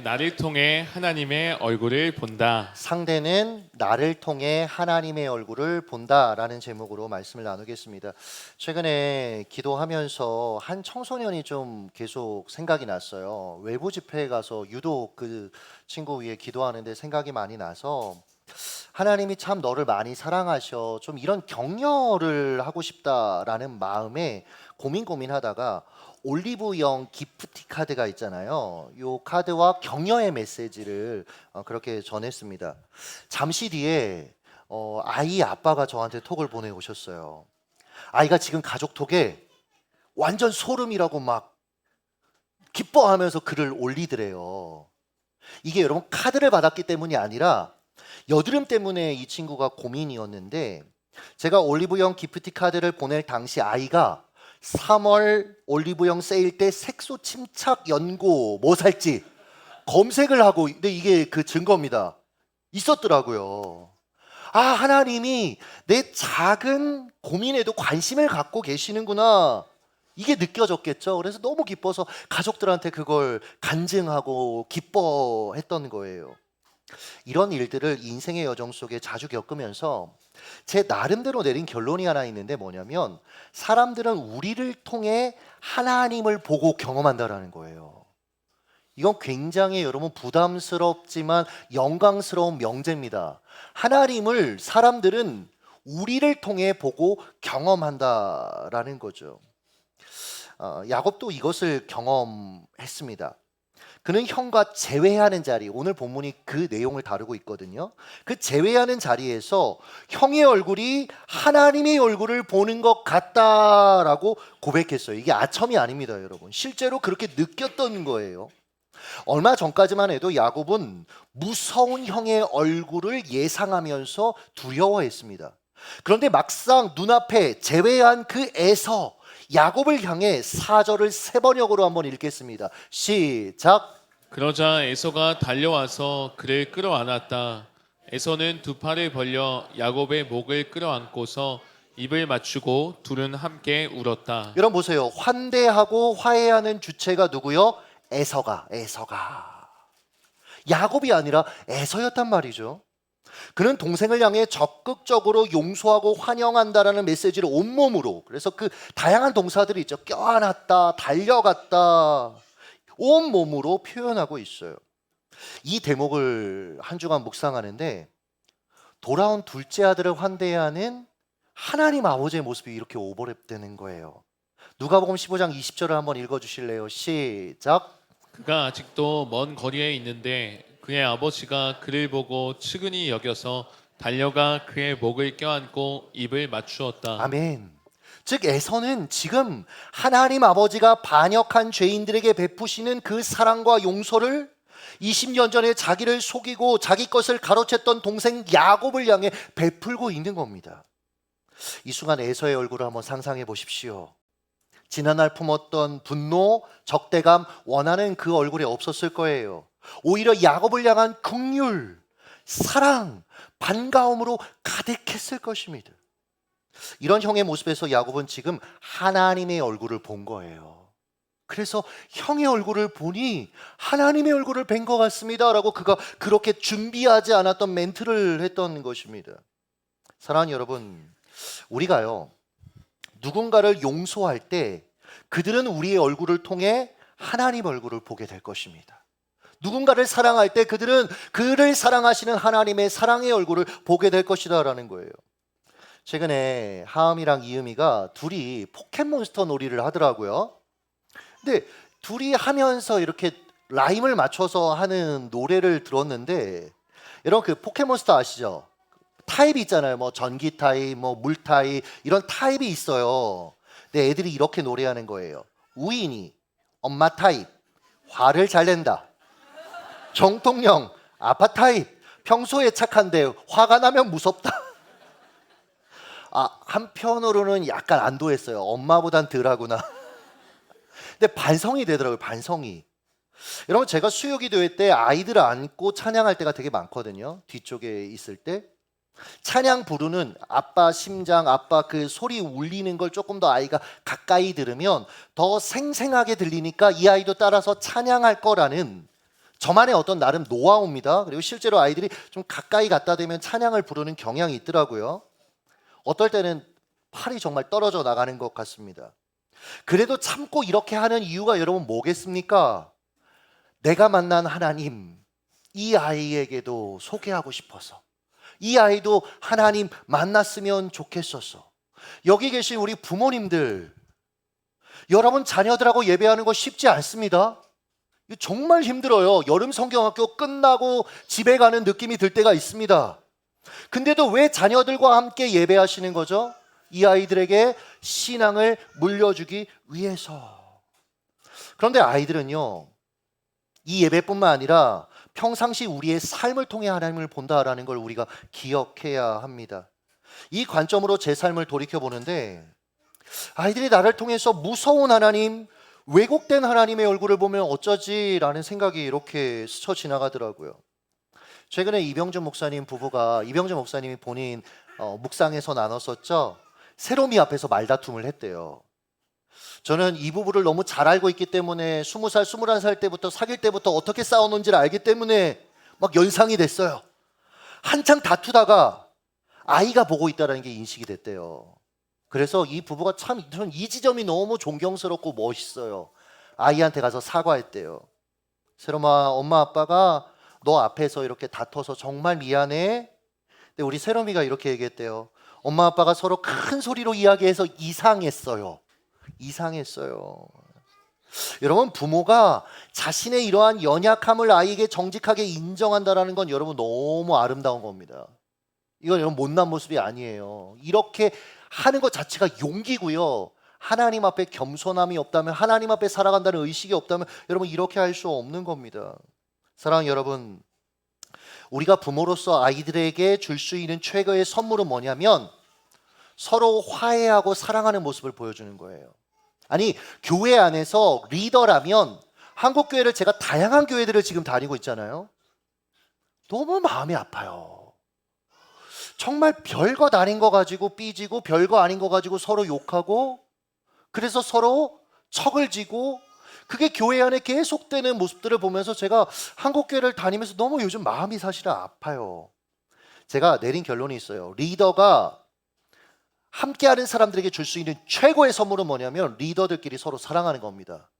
나를 통해 하나님의 얼굴을 본다. 상대는 나를 통해 하나님의 얼굴을 본다라는 제목으로 말씀을 나누겠습니다. 최근에 기도하면서 한 청소년이 좀 계속 생각이 났어요. 외부 집회에 가서 유독 그 친구 위해 기도하는데 생각이 많이 나서 하나님이 참 너를 많이 사랑하셔. 좀 이런 격려를 하고 싶다라는 마음에 고민하다가 올리브영 기프티 카드가 있잖아요. 요 카드와 격려의 메시지를 그렇게 전했습니다. 잠시 뒤에 아이 아빠가 저한테 톡을 보내오셨어요. 아이가 지금 가족톡에 완전 소름이라고 막 기뻐하면서 글을 올리더래요. 이게 여러분 카드를 받았기 때문이 아니라 여드름 때문에 이 친구가 고민이었는데, 제가 올리브영 기프티 카드를 보낼 당시 아이가 3월 올리브영 세일 때 색소 침착 연고 뭐 살지 검색을 하고, 근데 이게 그 증거입니다. 있었더라고요. 아, 하나님이 내 작은 고민에도 관심을 갖고 계시는구나, 이게 느껴졌겠죠. 그래서 너무 기뻐서 가족들한테 그걸 간증하고 기뻐했던 거예요. 이런 일들을 인생의 여정 속에 자주 겪으면서 제 나름대로 내린 결론이 하나 있는데, 뭐냐면 사람들은 우리를 통해 하나님을 보고 경험한다라는 거예요. 이건 굉장히 여러분 부담스럽지만 영광스러운 명제입니다. 하나님을 사람들은 우리를 통해 보고 경험한다라는 거죠. 야곱도 이것을 경험했습니다. 그는 형과 재회하는 자리, 오늘 본문이 그 내용을 다루고 있거든요. 그 재회하는 자리에서 형의 얼굴이 하나님의 얼굴을 보는 것 같다라고 고백했어요. 이게 아첨이 아닙니다, 여러분. 실제로 그렇게 느꼈던 거예요. 얼마 전까지만 해도 야곱은 무서운 형의 얼굴을 예상하면서 두려워했습니다. 그런데 막상 눈앞에 재회한 그 에서, 야곱을 향해 4절을 세 번역으로 한번 읽겠습니다. 시작. 그러자 에서가 달려와서 그를 끌어안았다. 에서는 두 팔을 벌려 야곱의 목을 끌어안고서 입을 맞추고 둘은 함께 울었다. 여러분 보세요. 환대하고 화해하는 주체가 누구요? 에서가. 야곱이 아니라 에서였단 말이죠. 그는 동생을 향해 적극적으로 용서하고 환영한다라는 메시지를 온몸으로, 그래서 그 다양한 동사들이 있죠. 껴안았다, 달려갔다, 온몸으로 표현하고 있어요. 이 대목을 한 주간 묵상하는데, 돌아온 둘째 아들을 환대하는 하나님 아버지의 모습이 이렇게 오버랩되는 거예요. 누가복음 15장 20절을 한번 읽어주실래요? 시작. 그가 아직도 먼 거리에 있는데 그의 아버지가 그를 보고 측은히 여겨서 달려가 그의 목을 껴안고 입을 맞추었다. 아멘. 즉 에서는 지금 하나님 아버지가 반역한 죄인들에게 베푸시는 그 사랑과 용서를 20년 전에 자기를 속이고 자기 것을 가로챘던 동생 야곱을 향해 베풀고 있는 겁니다. 이 순간 에서의 얼굴을 한번 상상해 보십시오. 지난날 품었던 분노, 적대감, 원하는 그 얼굴에 없었을 거예요. 오히려 야곱을 향한 긍휼, 사랑, 반가움으로 가득했을 것입니다. 이런 형의 모습에서 야곱은 지금 하나님의 얼굴을 본 거예요. 그래서 형의 얼굴을 보니 하나님의 얼굴을 뵌 것 같습니다 라고 그가 그렇게 준비하지 않았던 멘트를 했던 것입니다. 사랑하는 여러분, 우리가요 누군가를 용서할 때 그들은 우리의 얼굴을 통해 하나님 얼굴을 보게 될 것입니다. 누군가를 사랑할 때 그들은 그를 사랑하시는 하나님의 사랑의 얼굴을 보게 될 것이다 라는 거예요. 최근에 하음이랑 이음이가 둘이 포켓몬스터 놀이를 하더라고요. 근데 둘이 하면서 이렇게 라임을 맞춰서 하는 노래를 들었는데, 여러분 그 포켓몬스터 아시죠? 타입이 있잖아요. 뭐 전기 타입, 뭐 물 타입, 이런 타입이 있어요. 근데 애들이 이렇게 노래하는 거예요. 우인이 엄마 타입, 화를 잘 낸다. 정통령 아빠 타입, 평소에 착한데 화가 나면 무섭다. 한편으로는 약간 안도했어요. 엄마보단 덜하구나. 근데 반성이 되더라고요. 반성이. 여러분 제가 수요기도회 때 아이들 안고 찬양할 때가 되게 많거든요. 뒤쪽에 있을 때 찬양 부르는 아빠 심장, 아빠 그 소리 울리는 걸 조금 더 아이가 가까이 들으면 더 생생하게 들리니까 이 아이도 따라서 찬양할 거라는 저만의 어떤 나름 노하우입니다. 그리고 실제로 아이들이 좀 가까이 갖다 대면 찬양을 부르는 경향이 있더라고요. 어떨 때는 팔이 정말 떨어져 나가는 것 같습니다. 그래도 참고 이렇게 하는 이유가 여러분 뭐겠습니까? 내가 만난 하나님, 이 아이에게도 소개하고 싶어서, 이 아이도 하나님 만났으면 좋겠어서. 여기 계신 우리 부모님들, 여러분 자녀들하고 예배하는 거 쉽지 않습니다. 정말 힘들어요. 여름 성경학교 끝나고 집에 가는 느낌이 들 때가 있습니다. 근데도 왜 자녀들과 함께 예배하시는 거죠? 이 아이들에게 신앙을 물려주기 위해서. 그런데 아이들은요, 이 예배뿐만 아니라 평상시 우리의 삶을 통해 하나님을 본다라는 걸 우리가 기억해야 합니다. 이 관점으로 제 삶을 돌이켜보는데, 아이들이 나를 통해서 무서운 하나님, 왜곡된 하나님의 얼굴을 보면 어쩌지라는 생각이 이렇게 스쳐 지나가더라고요. 최근에 이병준 목사님 부부가, 이병준 목사님이 본인 묵상에서 나눴었죠. 세롬이 앞에서 말다툼을 했대요. 저는 이 부부를 너무 잘 알고 있기 때문에 20살, 21살 때부터 사귈 때부터 어떻게 싸웠는지를 알기 때문에 막 연상이 됐어요. 한창 다투다가 아이가 보고 있다는 게 인식이 됐대요. 그래서 이 부부가 참, 저는 이 지점이 너무 존경스럽고 멋있어요. 아이한테 가서 사과했대요. 세롬아, 엄마 아빠가 너 앞에서 이렇게 다퉈서 정말 미안해. 근데 우리 세롬이가 이렇게 얘기했대요. 엄마 아빠가 서로 큰 소리로 이야기해서 이상했어요. 이상했어요. 여러분, 부모가 자신의 이러한 연약함을 아이에게 정직하게 인정한다는 건 여러분 너무 아름다운 겁니다. 이건 여러분 못난 모습이 아니에요. 이렇게 하는 것 자체가 용기고요. 하나님 앞에 겸손함이 없다면, 하나님 앞에 살아간다는 의식이 없다면 여러분 이렇게 할 수 없는 겁니다. 사랑하는 여러분, 우리가 부모로서 아이들에게 줄 수 있는 최고의 선물은 뭐냐면 서로 화해하고 사랑하는 모습을 보여주는 거예요. 아니, 교회 안에서 리더라면, 한국 교회를 제가 다양한 교회들을 지금 다니고 있잖아요. 너무 마음이 아파요. 정말 별것 아닌 거 가지고 삐지고, 별거 아닌 거 가지고 서로 욕하고, 그래서 서로 척을 지고, 그게 교회 안에 계속되는 모습들을 보면서 제가 한국 교회를 다니면서 너무 요즘 마음이 사실은 아파요. 제가 내린 결론이 있어요. 리더가 함께하는 사람들에게 줄 수 있는 최고의 선물은 뭐냐면 리더들끼리 서로 사랑하는 겁니다.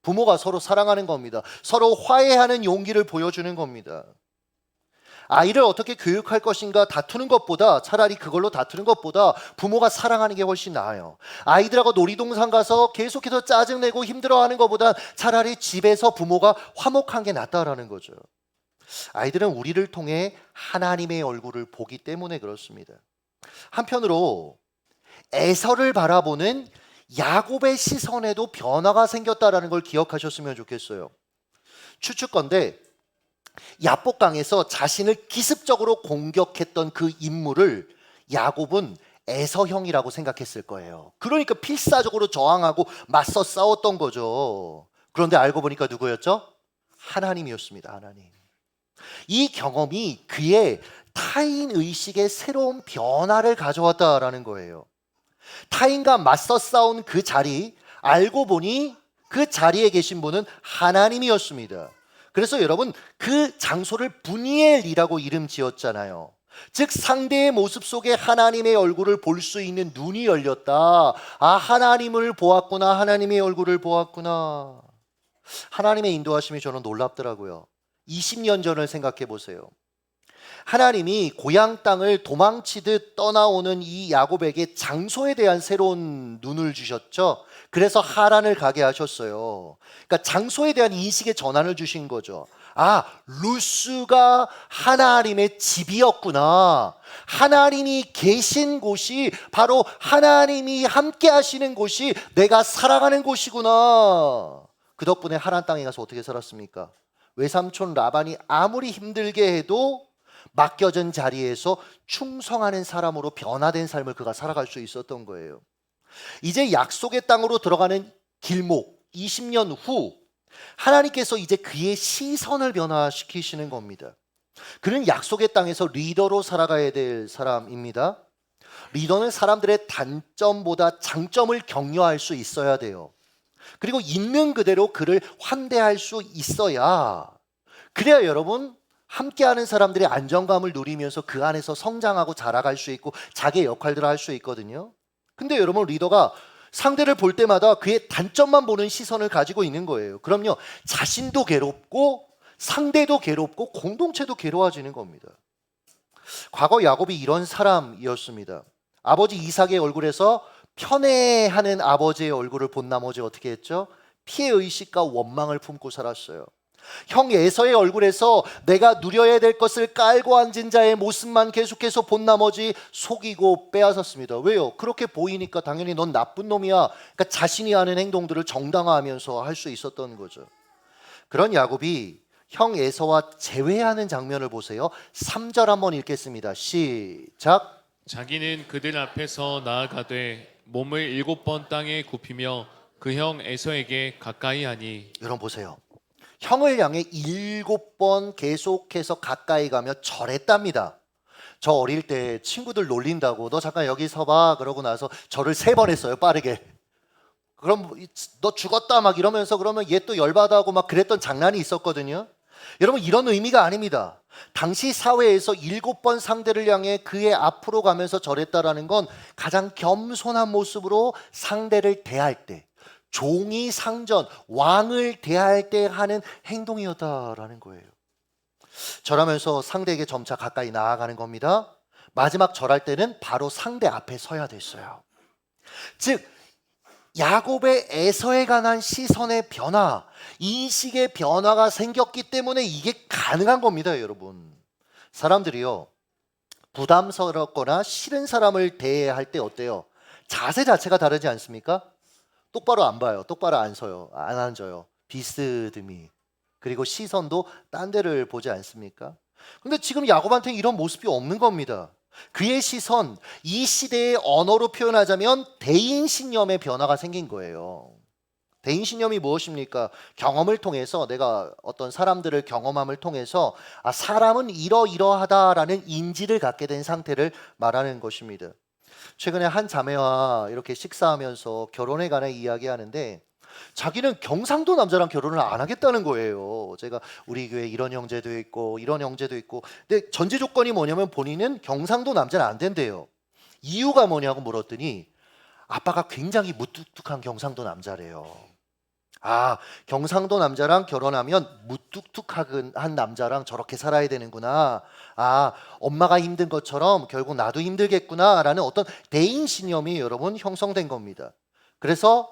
부모가 서로 사랑하는 겁니다. 서로 화해하는 용기를 보여주는 겁니다. 아이를 어떻게 교육할 것인가 다투는 것보다, 차라리 그걸로 다투는 것보다 부모가 사랑하는 게 훨씬 나아요. 아이들하고 놀이동산 가서 계속해서 짜증내고 힘들어하는 것보다 차라리 집에서 부모가 화목한 게 낫다라는 거죠. 아이들은 우리를 통해 하나님의 얼굴을 보기 때문에 그렇습니다. 한편으로 에서를 바라보는 야곱의 시선에도 변화가 생겼다는 걸 기억하셨으면 좋겠어요. 추측건데 야복강에서 자신을 기습적으로 공격했던 그 인물을 야곱은 에서형이라고 생각했을 거예요. 그러니까 필사적으로 저항하고 맞서 싸웠던 거죠. 그런데 알고 보니까 누구였죠? 하나님이었습니다. 하나님. 이 경험이 그의 타인 의식의 새로운 변화를 가져왔다라는 거예요. 타인과 맞서 싸운 그 자리, 알고 보니 그 자리에 계신 분은 하나님이었습니다. 그래서 여러분, 그 장소를 분이엘이라고 이름 지었잖아요. 즉 상대의 모습 속에 하나님의 얼굴을 볼 수 있는 눈이 열렸다. 아, 하나님을 보았구나. 하나님의 얼굴을 보았구나. 하나님의 인도하심이 저는 놀랍더라고요. 20년 전을 생각해 보세요. 하나님이 고향 땅을 도망치듯 떠나오는 이 야곱에게 장소에 대한 새로운 눈을 주셨죠. 그래서 하란을 가게 하셨어요. 그러니까 장소에 대한 인식의 전환을 주신 거죠. 아, 루스가 하나님의 집이었구나. 하나님이 계신 곳이 바로 하나님이 함께 하시는 곳이 내가 살아가는 곳이구나. 그 덕분에 하란 땅에 가서 어떻게 살았습니까? 외삼촌 라반이 아무리 힘들게 해도 맡겨진 자리에서 충성하는 사람으로 변화된 삶을 그가 살아갈 수 있었던 거예요. 이제 약속의 땅으로 들어가는 길목 20년 후 하나님께서 이제 그의 시선을 변화시키시는 겁니다. 그는 약속의 땅에서 리더로 살아가야 될 사람입니다. 리더는 사람들의 단점보다 장점을 격려할 수 있어야 돼요. 그리고 있는 그대로 그를 환대할 수 있어야 그래야 여러분 함께하는 사람들의 안정감을 누리면서 그 안에서 성장하고 자라갈 수 있고 자기의 역할들을 할 수 있거든요. 근데 여러분 리더가 상대를 볼 때마다 그의 단점만 보는 시선을 가지고 있는 거예요. 그럼요, 자신도 괴롭고 상대도 괴롭고 공동체도 괴로워지는 겁니다. 과거 야곱이 이런 사람이었습니다. 아버지 이삭의 얼굴에서 편애하는 아버지의 얼굴을 본 나머지 어떻게 했죠? 피해의식과 원망을 품고 살았어요. 형 에서의 얼굴에서 내가 누려야 될 것을 깔고 앉은 자의 모습만 계속해서 본 나머지 속이고 빼앗았습니다. 왜요? 그렇게 보이니까 당연히 넌 나쁜 놈이야. 그러니까 자신이 하는 행동들을 정당화하면서 할 수 있었던 거죠. 그런 야곱이 형 에서와 재회하는 장면을 보세요. 3절 한번 읽겠습니다. 시작. 자기는 그들 앞에서 나아가되 몸을 7번 땅에 굽히며 그 형 에서에게 가까이 하니. 여러분 보세요. 형을 향해 7번 계속해서 가까이 가며 절했답니다. 저 어릴 때 친구들 놀린다고 너 잠깐 여기 서봐 그러고 나서 절을 3번 했어요, 빠르게. 그럼 너 죽었다 막 이러면서 그러면 얘 또 열받아하고 막 그랬던 장난이 있었거든요. 여러분 이런 의미가 아닙니다. 당시 사회에서 7번 상대를 향해 그의 앞으로 가면서 절했다라는 건 가장 겸손한 모습으로 상대를 대할 때, 종이 상전, 왕을 대할 때 하는 행동이었다라는 거예요. 절하면서 상대에게 점차 가까이 나아가는 겁니다. 마지막 절할 때는 바로 상대 앞에 서야 됐어요. 즉 야곱의 에서에 관한 시선의 변화, 인식의 변화가 생겼기 때문에 이게 가능한 겁니다, 여러분. 사람들이요, 부담스럽거나 싫은 사람을 대할 때 어때요? 자세 자체가 다르지 않습니까? 똑바로 안 봐요. 똑바로 안 서요. 안 앉아요. 비스듬히. 그리고 시선도 딴 데를 보지 않습니까? 근데 지금 야곱한테는 이런 모습이 없는 겁니다. 그의 시선, 이 시대의 언어로 표현하자면 대인신념의 변화가 생긴 거예요. 대인신념이 무엇입니까? 경험을 통해서 내가 어떤 사람들을 경험함을 통해서 사람은 이러이러하다라는 인지를 갖게 된 상태를 말하는 것입니다. 최근에 한 자매와 이렇게 식사하면서 결혼에 관해 이야기하는데 자기는 경상도 남자랑 결혼을 안 하겠다는 거예요. 제가 우리 교회 이런 형제도 있고 이런 형제도 있고, 근데 전제 조건이 뭐냐면 본인은 경상도 남자는 안 된대요. 이유가 뭐냐고 물었더니 아빠가 굉장히 무뚝뚝한 경상도 남자래요. 경상도 남자랑 결혼하면 무뚝뚝한 남자랑 저렇게 살아야 되는구나. 엄마가 힘든 것처럼 결국 나도 힘들겠구나 라는 어떤 대인신념이 여러분 형성된 겁니다. 그래서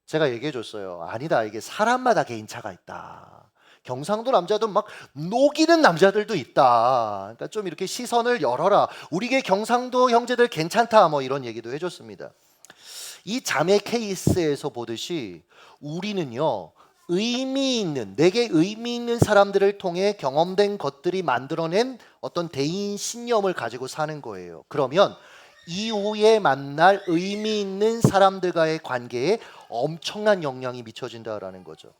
제가 얘기해 줬어요. 아니다, 이게 사람마다 개인차가 있다. 경상도 남자도 막 녹이는 남자들도 있다. 그러니까 좀 이렇게 시선을 열어라. 우리의 경상도 형제들 괜찮다, 뭐 이런 얘기도 해줬습니다. 이 자매 케이스에서 보듯이 우리는요, 내게 의미 있는 사람들을 통해 경험된 것들이 만들어낸 어떤 대인 신념을 가지고 사는 거예요. 그러면 이후에 만날 의미 있는 사람들과의 관계에 엄청난 영향이 미쳐진다라는 거죠.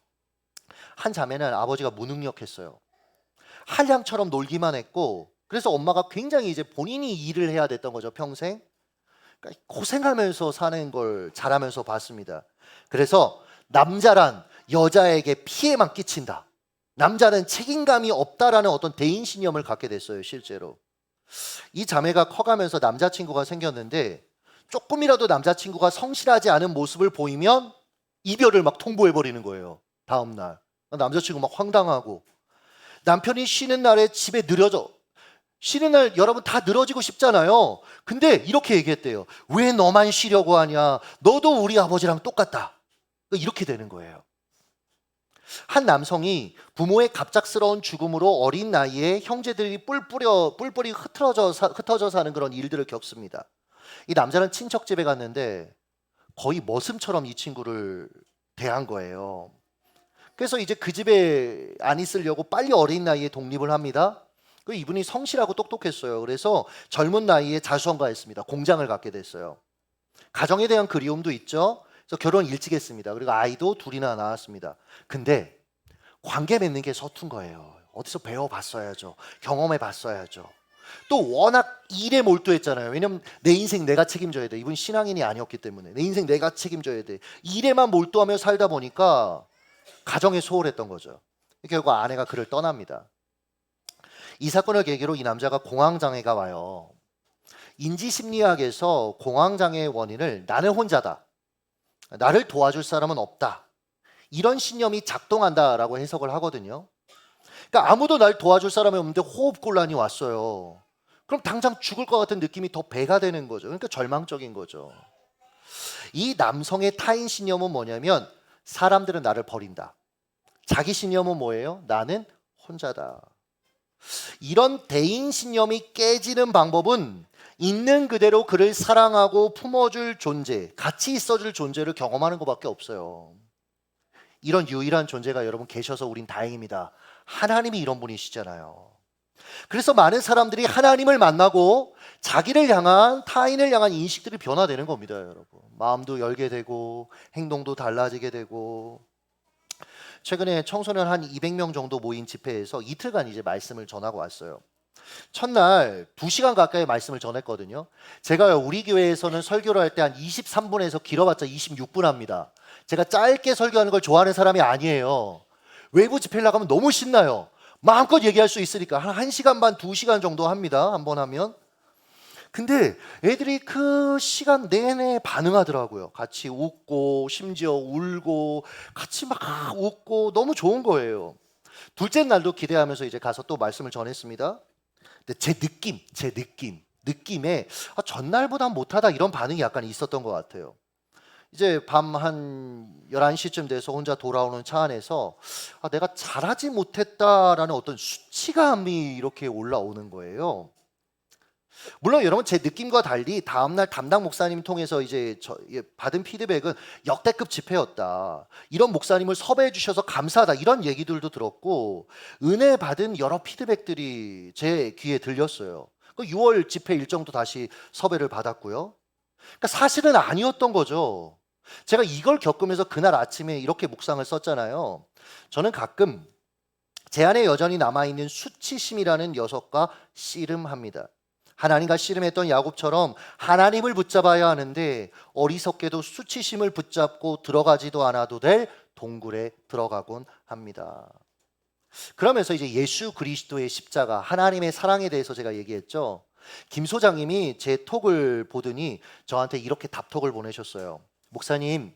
한 자매는 아버지가 무능력했어요. 한량처럼 놀기만 했고, 그래서 엄마가 굉장히 이제 본인이 일을 해야 됐던 거죠, 평생. 그러니까 고생하면서 사는 걸 잘하면서 봤습니다. 그래서 남자란 여자에게 피해만 끼친다, 남자는 책임감이 없다라는 어떤 대인신념을 갖게 됐어요, 실제로. 이 자매가 커가면서 남자친구가 생겼는데 조금이라도 남자친구가 성실하지 않은 모습을 보이면 이별을 막 통보해버리는 거예요. 다음날 남자친구 막 황당하고, 남편이 쉬는 날에 집에 늘어져. 쉬는 날 여러분 다 늘어지고 싶잖아요. 근데 이렇게 얘기했대요. 왜 너만 쉬려고 하냐, 너도 우리 아버지랑 똑같다. 이렇게 되는 거예요. 한 남성이 부모의 갑작스러운 죽음으로 어린 나이에 형제들이 뿔뿔이 흩어져 사는 그런 일들을 겪습니다. 이 남자는 친척 집에 갔는데 거의 머슴처럼 이 친구를 대한 거예요. 그래서 이제 그 집에 안 있으려고 빨리 어린 나이에 독립을 합니다. 이분이 성실하고 똑똑했어요. 그래서 젊은 나이에 자수성가했습니다. 공장을 갖게 됐어요. 가정에 대한 그리움도 있죠. 그래서 결혼 일찍 했습니다. 그리고 아이도 둘이나 낳았습니다. 근데 관계 맺는 게 서툰 거예요. 어디서 배워봤어야죠. 경험해봤어야죠. 또 워낙 일에 몰두했잖아요. 왜냐면 내 인생 내가 책임져야 돼. 이분 신앙인이 아니었기 때문에 내 인생 내가 책임져야 돼. 일에만 몰두하며 살다 보니까 가정에 소홀했던 거죠. 결국 아내가 그를 떠납니다. 이 사건을 계기로 이 남자가 공황장애가 와요. 인지심리학에서 공황장애의 원인을 나는 혼자다, 나를 도와줄 사람은 없다, 이런 신념이 작동한다라고 해석을 하거든요. 그러니까 아무도 날 도와줄 사람이 없는데 호흡곤란이 왔어요. 그럼 당장 죽을 것 같은 느낌이 더 배가 되는 거죠. 그러니까 절망적인 거죠. 이 남성의 타인 신념은 뭐냐면 사람들은 나를 버린다. 자기 신념은 뭐예요? 나는 혼자다. 이런 대인 신념이 깨지는 방법은 있는 그대로 그를 사랑하고 품어줄 존재, 같이 있어줄 존재를 경험하는 것밖에 없어요. 이런 유일한 존재가 여러분 계셔서 우린 다행입니다. 하나님이 이런 분이시잖아요. 그래서 많은 사람들이 하나님을 만나고 자기를 향한, 타인을 향한 인식들이 변화되는 겁니다, 여러분. 마음도 열게 되고 행동도 달라지게 되고. 최근에 청소년 한 200명 정도 모인 집회에서 이틀간 이제 말씀을 전하고 왔어요. 첫날 2시간 가까이 말씀을 전했거든요. 제가 우리 교회에서는 설교를 할 때 한 23분에서 길어봤자 26분 합니다. 제가 짧게 설교하는 걸 좋아하는 사람이 아니에요. 외부 집회를 나가면 너무 신나요. 마음껏 얘기할 수 있으니까 한 1시간 반, 2시간 정도 합니다. 한 번 하면. 근데 애들이 그 시간 내내 반응하더라고요. 같이 웃고 심지어 울고 같이 막 웃고 너무 좋은 거예요. 둘째 날도 기대하면서 이제 가서 또 말씀을 전했습니다. 근데 제 느낌에 전날보다 못하다 이런 반응이 약간 있었던 것 같아요. 이제 밤 한 11시쯤 돼서 혼자 돌아오는 차 안에서 내가 잘하지 못했다라는 어떤 수치감이 이렇게 올라오는 거예요. 물론 여러분 제 느낌과 달리 다음날 담당 목사님 통해서 이제 받은 피드백은 역대급 집회였다, 이런 목사님을 섭외해 주셔서 감사하다, 이런 얘기들도 들었고 은혜 받은 여러 피드백들이 제 귀에 들렸어요. 그 6월 집회 일정도 다시 섭외를 받았고요. 그러니까 사실은 아니었던 거죠. 제가 이걸 겪으면서 그날 아침에 이렇게 묵상을 썼잖아요. 저는 가끔 제 안에 여전히 남아있는 수치심이라는 녀석과 씨름합니다. 하나님과 씨름했던 야곱처럼 하나님을 붙잡아야 하는데 어리석게도 수치심을 붙잡고 들어가지도 않아도 될 동굴에 들어가곤 합니다. 그러면서 이제 예수 그리스도의 십자가, 하나님의 사랑에 대해서 제가 얘기했죠. 김 소장님이 제 톡을 보더니 저한테 이렇게 답톡을 보내셨어요. 목사님,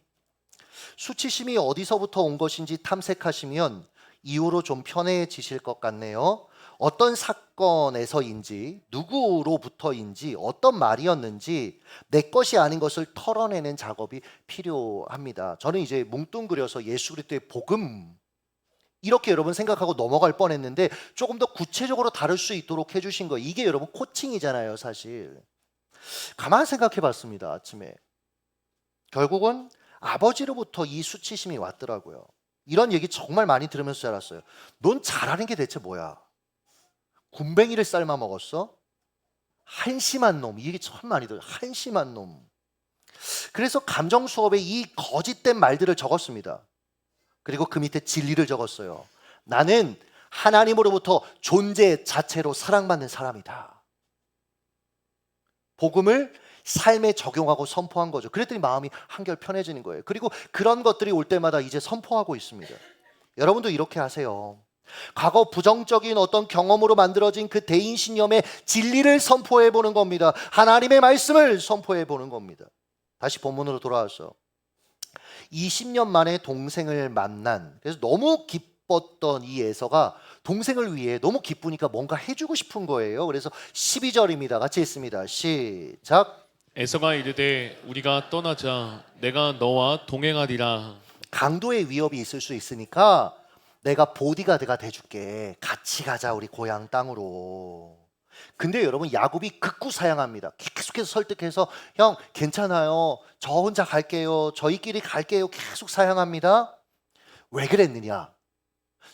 수치심이 어디서부터 온 것인지 탐색하시면 이후로 좀 편해지실 것 같네요. 어떤 사건에서인지, 누구로부터인지, 어떤 말이었는지 내 것이 아닌 것을 털어내는 작업이 필요합니다. 저는 이제 뭉뚱그려서 예수 그리스도의 복음, 이렇게 여러분 생각하고 넘어갈 뻔했는데 조금 더 구체적으로 다룰 수 있도록 해주신 거, 이게 여러분 코칭이잖아요. 사실 가만 생각해 봤습니다. 아침에 결국은 아버지로부터 이 수치심이 왔더라고요. 이런 얘기 정말 많이 들으면서 자랐어요. 넌 잘하는 게 대체 뭐야? 굼벵이를 삶아 먹었어? 한심한 놈. 이 얘기 참 많이 들어요. 한심한 놈. 그래서 감정 수업에 이 거짓된 말들을 적었습니다. 그리고 그 밑에 진리를 적었어요. 나는 하나님으로부터 존재 자체로 사랑받는 사람이다. 복음을 삶에 적용하고 선포한 거죠. 그랬더니 마음이 한결 편해지는 거예요. 그리고 그런 것들이 올 때마다 이제 선포하고 있습니다. 여러분도 이렇게 하세요. 과거 부정적인 어떤 경험으로 만들어진 그 대인 신념의 진리를 선포해 보는 겁니다. 하나님의 말씀을 선포해 보는 겁니다. 다시 본문으로 돌아와서 20년 만에 동생을 만난, 그래서 너무 기뻤던 이 에서가 동생을 위해 너무 기쁘니까 뭔가 해주고 싶은 거예요. 그래서 12절입니다. 같이 읽습니다. 시작. 에서가 이르되 우리가 떠나자 내가 너와 동행하리라. 강도의 위협이 있을 수 있으니까 내가 보디가드가 돼줄게. 같이 가자, 우리 고향 땅으로. 근데 여러분 야곱이 극구 사양합니다. 계속해서 설득해서 형 괜찮아요, 저 혼자 갈게요, 저희끼리 갈게요, 계속 사양합니다. 왜 그랬느냐?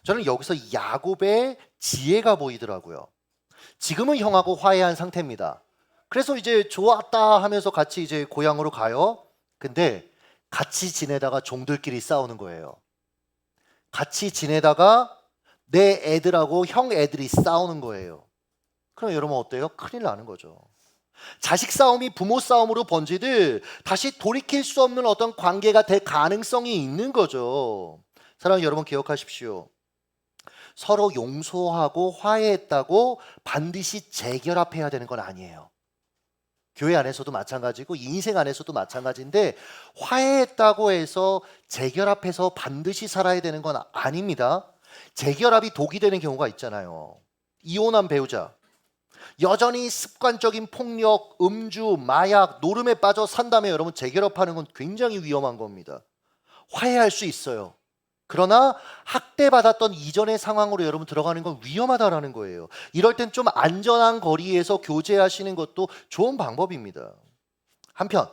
저는 여기서 야곱의 지혜가 보이더라고요. 지금은 형하고 화해한 상태입니다. 그래서 이제 좋았다 하면서 같이 이제 고향으로 가요. 근데 같이 지내다가 종들끼리 싸우는 거예요. 같이 지내다가 내 애들하고 형 애들이 싸우는 거예요. 그럼 여러분 어때요? 큰일 나는 거죠. 자식 싸움이 부모 싸움으로 번지듯 다시 돌이킬 수 없는 어떤 관계가 될 가능성이 있는 거죠. 사랑하는 여러분, 기억하십시오. 서로 용서하고 화해했다고 반드시 재결합해야 되는 건 아니에요. 교회 안에서도 마찬가지고 인생 안에서도 마찬가지인데 화해했다고 해서 재결합해서 반드시 살아야 되는 건 아닙니다. 재결합이 독이 되는 경우가 있잖아요. 이혼한 배우자 여전히 습관적인 폭력, 음주, 마약, 노름에 빠져 산다면 여러분 재결합하는 건 굉장히 위험한 겁니다. 화해할 수 있어요. 그러나 학대받았던 이전의 상황으로 여러분 들어가는 건 위험하다라는 거예요. 이럴 땐 좀 안전한 거리에서 교제하시는 것도 좋은 방법입니다. 한편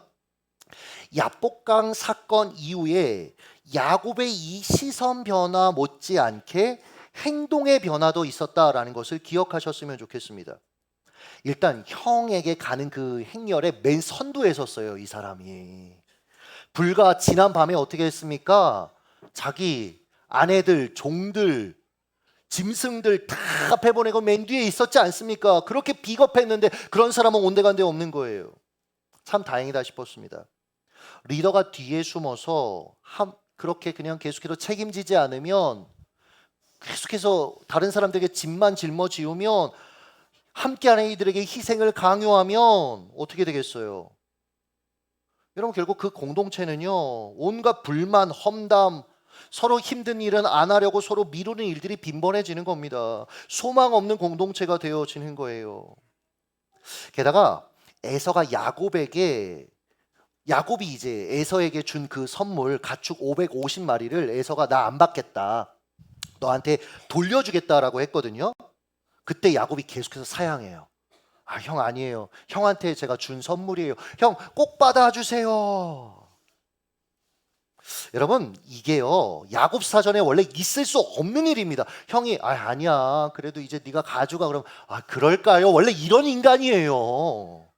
야복강 사건 이후에 야곱의 이 시선 변화 못지않게 행동의 변화도 있었다라는 것을 기억하셨으면 좋겠습니다. 일단 형에게 가는 그 행렬의 맨 선두에 섰어요, 이 사람이. 불과 지난 밤에 어떻게 했습니까? 자기 아내들, 종들, 짐승들 다 앞에 보내고 맨 뒤에 있었지 않습니까? 그렇게 비겁했는데 그런 사람은 온데간데 없는 거예요. 참 다행이다 싶었습니다. 리더가 뒤에 숨어서 그렇게 그냥 계속해서 책임지지 않으면, 계속해서 다른 사람들에게 짐만 짊어지우면, 함께하는 이들에게 희생을 강요하면 어떻게 되겠어요? 여러분, 결국 그 공동체는요, 온갖 불만, 험담, 서로 힘든 일은 안 하려고 서로 미루는 일들이 빈번해지는 겁니다. 소망 없는 공동체가 되어지는 거예요. 게다가 에서가 야곱이 이제 에서에게 준 그 선물 가축 550마리를 에서가 나 안 받겠다, 너한테 돌려주겠다라고 했거든요. 그때 야곱이 계속해서 사양해요. 아, 형 아니에요. 형한테 제가 준 선물이에요. 형 꼭 받아주세요. 여러분, 이게요, 야곱 사전에 원래 있을 수 없는 일입니다. 형이 아니야, 그래도 이제 네가 가져가. 그럼 그럴까요? 원래 이런 인간이에요.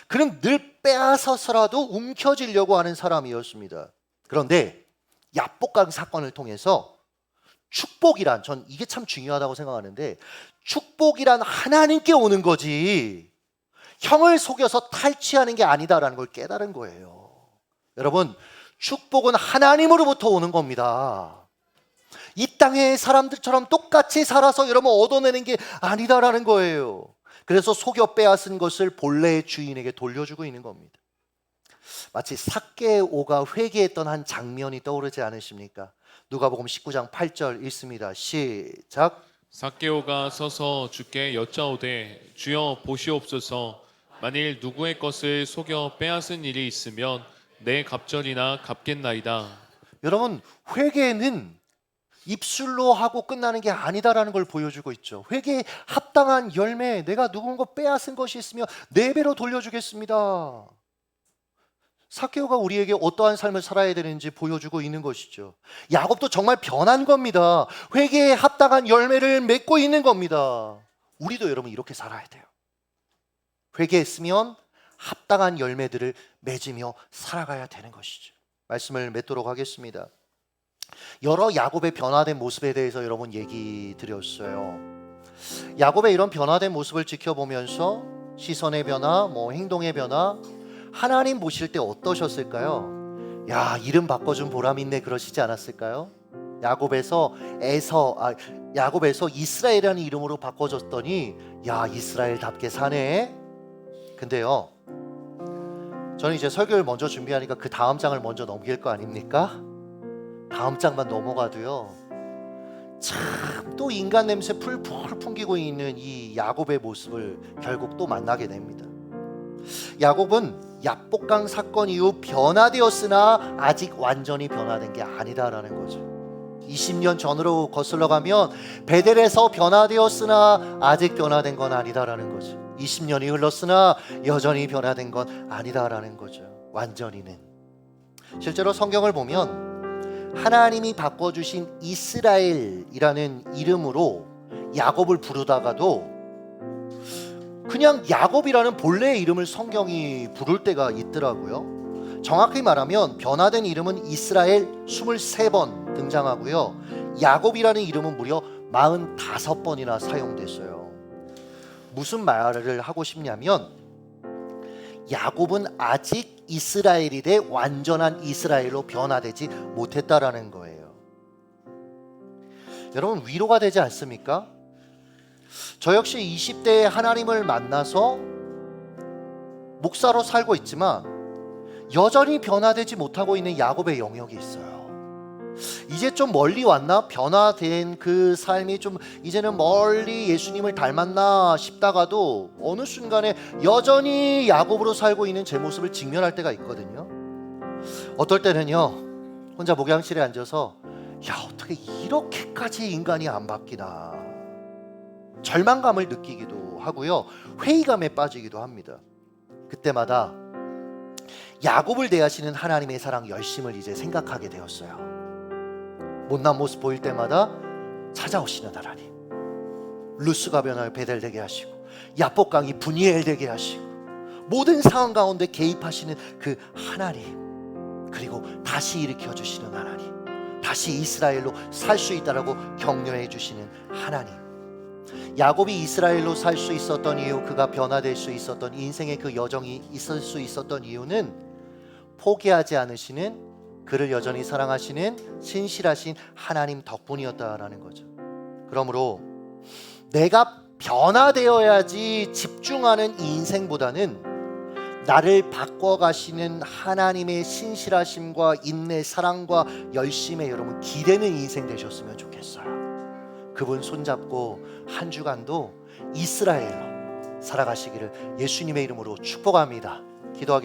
그는 늘 빼앗아서라도 움켜쥐려고 하는 사람이었습니다. 그런데 야복강 사건을 통해서 축복이란, 전 이게 참 중요하다고 생각하는데, 축복이란 하나님께 오는 거지 형을 속여서 탈취하는 게 아니다라는 걸 깨달은 거예요. 여러분, 축복은 하나님으로부터 오는 겁니다. 이 땅의 사람들처럼 똑같이 살아서 여러분 얻어내는 게 아니다라는 거예요. 그래서 속여 빼앗은 것을 본래의 주인에게 돌려주고 있는 겁니다. 마치 삭개오가 회개했던 한 장면이 떠오르지 않으십니까? 누가복음 19장 8절 읽습니다. 시작. 삭개오가 서서 주께 여짜오되 주여 보시옵소서, 만일 누구의 것을 속여 빼앗은 일이 있으면 내 갑절이나 갚겠나이다. 여러분, 회개는 입술로 하고 끝나는 게 아니다라는 걸 보여주고 있죠. 회개에 합당한 열매, 내가 누군가 빼앗은 것이 있으면 4배로 돌려주겠습니다. 삭개오가 우리에게 어떠한 삶을 살아야 되는지 보여주고 있는 것이죠. 야곱도 정말 변한 겁니다. 회개에 합당한 열매를 맺고 있는 겁니다. 우리도 여러분 이렇게 살아야 돼요. 회개했으면 합당한 열매들을 맺으며 살아가야 되는 것이죠. 말씀을 맺도록 하겠습니다. 여러 야곱의 변화된 모습에 대해서 여러분 얘기 드렸어요. 야곱의 이런 변화된 모습을 지켜보면서 시선의 변화, 행동의 변화, 하나님 보실 때 어떠셨을까요? 야, 이름 바꿔준 보람 있네, 그러시지 않았을까요? 야곱에서 이스라엘이라는 이름으로 바꿔줬더니 야, 이스라엘답게 사네. 근데요, 저는 이제 설교를 먼저 준비하니까 그 다음 장을 먼저 넘길 거 아닙니까? 다음 장만 넘어가도요, 참 또 인간 냄새 풀풀 풍기고 있는 이 야곱의 모습을 결국 또 만나게 됩니다. 야곱은 야복강 사건 이후 변화되었으나 아직 완전히 변화된 게 아니다라는 거죠. 20년 전으로 거슬러 가면 베델에서 변화되었으나 아직 변화된 건 아니다라는 거죠. 20년이 흘렀으나 여전히 변화된 건 아니다라는 거죠. 완전히는. 실제로 성경을 보면 하나님이 바꿔주신 이스라엘이라는 이름으로 야곱을 부르다가도 그냥 야곱이라는 본래의 이름을 성경이 부를 때가 있더라고요. 정확히 말하면 변화된 이름은 이스라엘 23번 등장하고요, 야곱이라는 이름은 무려 45번이나 사용됐어요. 무슨 말을 하고 싶냐면 야곱은 아직 이스라엘이 돼 완전한 이스라엘로 변화되지 못했다라는 거예요. 여러분 위로가 되지 않습니까? 저 역시 20대에 하나님을 만나서 목사로 살고 있지만 여전히 변화되지 못하고 있는 야곱의 영역이 있어요. 이제 좀 멀리 왔나? 변화된 그 삶이 좀 이제는 멀리 예수님을 닮았나 싶다가도 어느 순간에 여전히 야곱으로 살고 있는 제 모습을 직면할 때가 있거든요. 어떨 때는요, 혼자 목양실에 앉아서 야, 어떻게 이렇게까지 인간이 안 바뀌나, 절망감을 느끼기도 하고요, 회의감에 빠지기도 합니다. 그때마다 야곱을 대하시는 하나님의 사랑 열심을 이제 생각하게 되었어요. 못난 모습 보일 때마다 찾아오시는 하나님, 루스가 변화를 베델되게 하시고 야복강이 분이엘 되게 하시고 모든 상황 가운데 개입하시는 그 하나님, 그리고 다시 일으켜 주시는 하나님, 다시 이스라엘로 살 수 있다라고 격려해 주시는 하나님. 야곱이 이스라엘로 살 수 있었던 이유, 그가 변화될 수 있었던 인생의 그 여정이 있을 수 있었던 이유는 포기하지 않으시는, 그를 여전히 사랑하시는 신실하신 하나님 덕분이었다라는 거죠. 그러므로 내가 변화되어야지 집중하는 이 인생보다는 나를 바꿔가시는 하나님의 신실하심과 인내, 사랑과 열심에 여러분 기대는 인생 되셨으면 좋겠어요. 그분 손잡고 한 주간도 이스라엘로 살아가시기를 예수님의 이름으로 축복합니다. 기도하겠습니다.